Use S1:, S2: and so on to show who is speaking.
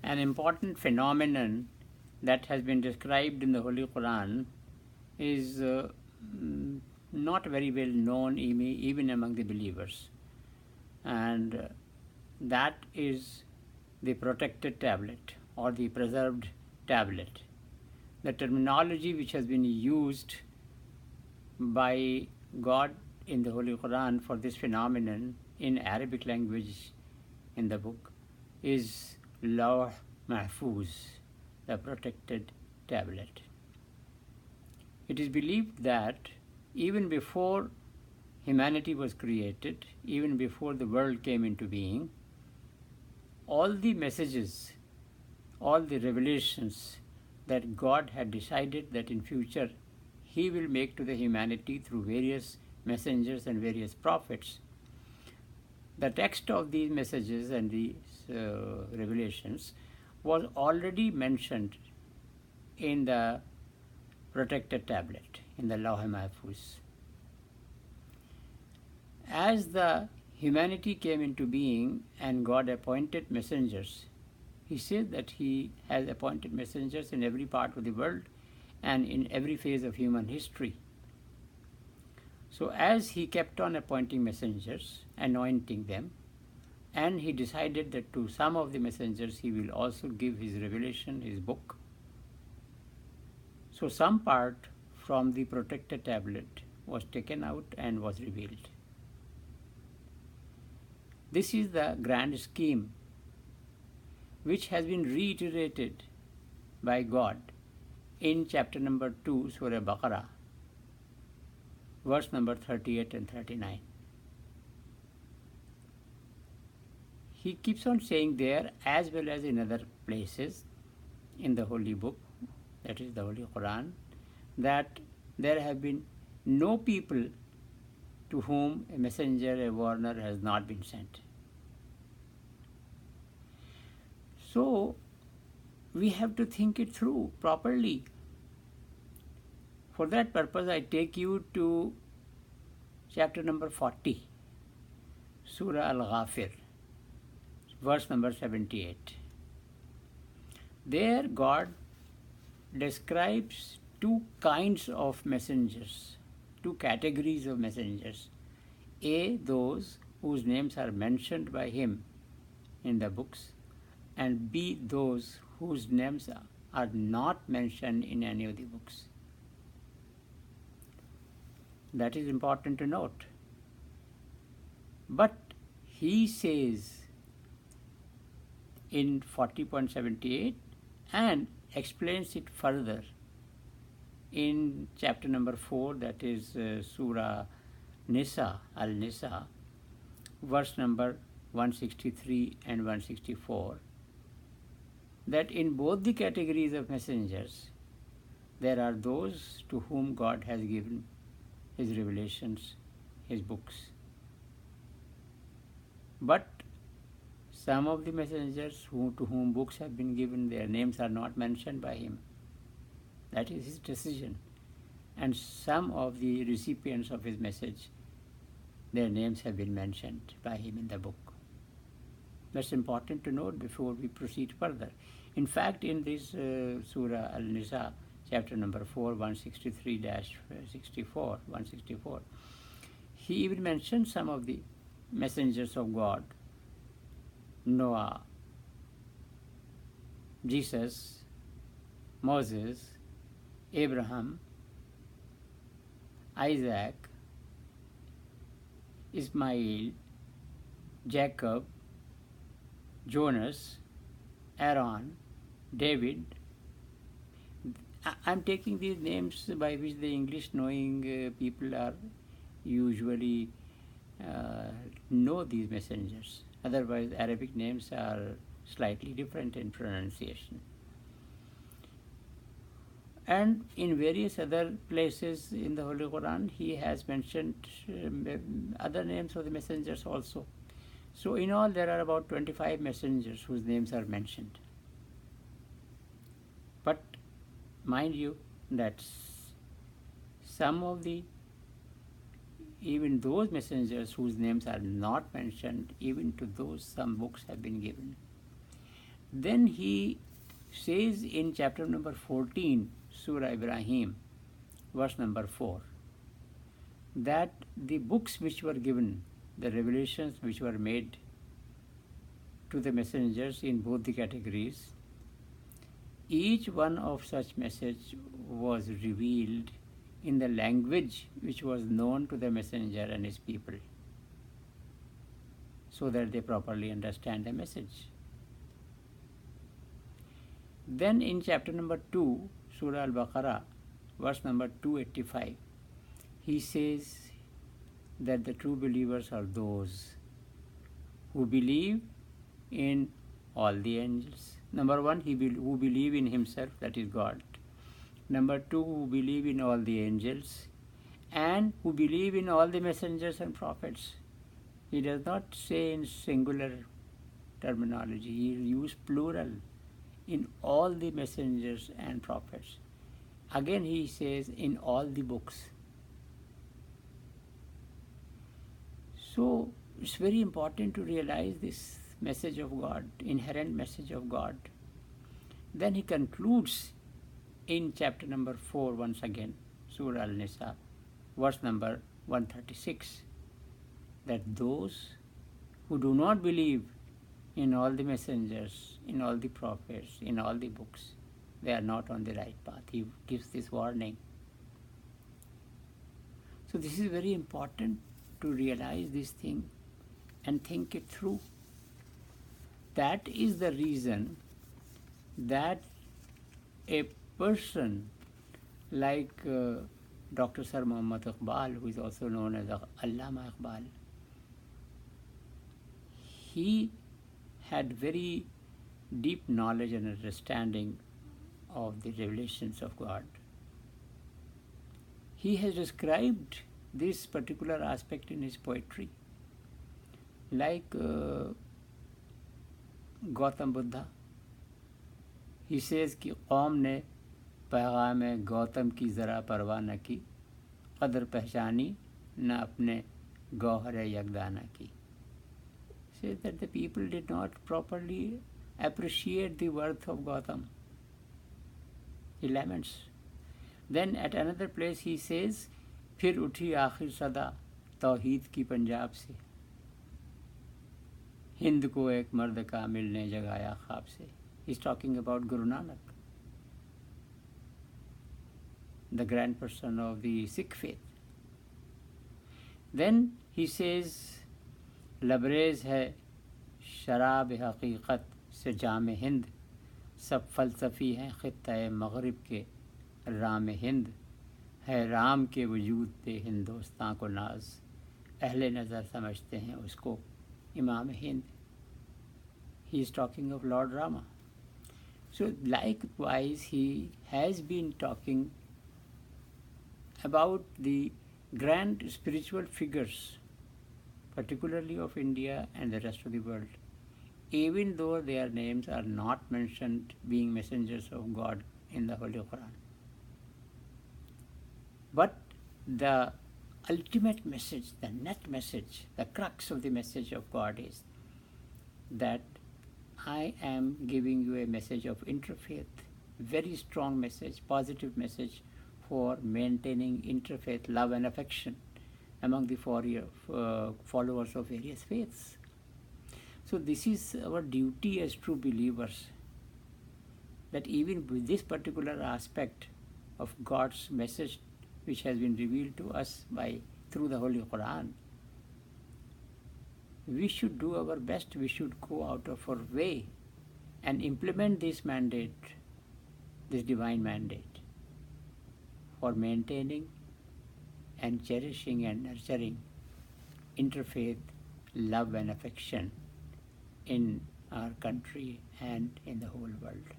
S1: An important phenomenon that has been described in the Holy Quran is not very well known even among the believers, and that is the protected tablet or the preserved tablet. The terminology which has been used by God in the Holy Quran for this phenomenon in Arabic language in the book is Lawh Mahfuz, the protected tablet. It is believed that even before humanity was created, even before the world came into being, all the messages, all the revelations that God had decided that in future He will make to the humanity through various messengers and various prophets, the text of these messages and these revelations was already mentioned in the protected tablet, in the Lawh Mahfuz. As the humanity came into being and God appointed messengers, He said that He has appointed messengers in every part of the world and in every phase of human history. So as He kept on appointing messengers, anointing them, and He decided that to some of the messengers He will also give His revelation, His book. So some part from the protected tablet was taken out and was revealed. This is the grand scheme which has been reiterated by God in chapter number 2, Surah Baqarah, verse number 38 and 39. He keeps on saying there, as well as in other places in the Holy Book, that is the Holy Quran, that there have been no people to whom a messenger, a warner has not been sent. So we have to think it through properly. For that purpose, I take you to chapter number 40, Surah Al-Ghafir, verse number 78. There God describes two kinds of messengers, two categories of messengers. A, those whose names are mentioned by Him in the books, and B, those whose names are not mentioned in any of the books. That is important to note. But He says in 40.78 and explains it further in chapter number 4, that is Surah Nisa, Al-Nisa, verse number 163 and 164, that in both the categories of messengers, there are those to whom God has given His revelations, His books. But some of the messengers to whom books have been given, their names are not mentioned by Him. That is His decision. And some of the recipients of His message, their names have been mentioned by Him in the book. That's important to note before we proceed further. In fact, in this Surah Al-Nisa, chapter number 4, 164, He even mentions some of the messengers of God: Noah, Jesus, Moses, Abraham, Isaac, Ismail, Jacob, Jonas, Aaron, David. I'm taking these names by which the English knowing people are usually know these messengers. Otherwise, Arabic names are slightly different in pronunciation. And in various other places in the Holy Quran, He has mentioned other names of the messengers also. So in all, there are about 25 messengers whose names are mentioned. But mind you that some of the, even those messengers whose names are not mentioned, even to those some books have been given. Then he says in chapter number 14, Surah Ibrahim, verse number 4, that the books which were given, the revelations which were made to the messengers in both the categories, each one of such message was revealed in the language which was known to the messenger and his people, so that they properly understand the message. Then in chapter number 2, Surah Al-Baqarah, verse number 285, he says that the true believers are those who believe in all the angels. Number one, who believe in himself, that is God. Number two, who believe in all the angels, and who believe in all the messengers and prophets. He does not say in singular terminology, he uses plural, in all the messengers and prophets. Again he says in all the books. So it's very important to realize this message of God, inherent message of God. Then he concludes in chapter number 4 once again, Surah Al-Nisa, verse number 136, that those who do not believe in all the messengers, in all the prophets, in all the books, they are not on the right path. He gives this warning. So this is very important to realize this thing and think it through. That is the reason that a person like Dr. Sir Muhammad Iqbal, who is also known as Allama Iqbal, he had very deep knowledge and understanding of the revelations of God. He has described this particular aspect in his poetry, like Gautam Buddha. He says कि कौम ने पैगाम गौतम की ज़रा परवाह न की, कदर पहचानी न अपने गौहर यकदाना की. Says that the people did not properly appreciate the worth of Gautam. He laments. Then at another place he says, फिर उठी आखिर सदा तौहीद की पंजाब से, हिंद को एक मर्द कामिल ने जगाया ख्वाब से. He's talking about Guru Nanak, the grand person of the Sikh faith. Then he says, लबरेज है शराब हकीकत से जाम हिंद, सब फ़लसफ़ी हैं ख़ित्ता मग़रिब के राम हिंद, है राम के वजूद पे हिंदुस्तान को नाज, अहले नज़र समझते हैं उसको इमाम Hind. He is talking of Lord Rama. So likewise he has been talking about the grand spiritual figures, particularly of India and the rest of the world, even though their names are not mentioned being messengers of God in the Holy Quran. But the ultimate message, the net message, the crux of the message of God is that I am giving you a message of interfaith, very strong message, positive message for maintaining interfaith love and affection among the followers of various faiths. So this is our duty as true believers, that even with this particular aspect of God's message which has been revealed to us through the Holy Quran, we should do our best, we should go out of our way and implement this mandate, this divine mandate, for maintaining and cherishing and nurturing interfaith love and affection in our country and in the whole world.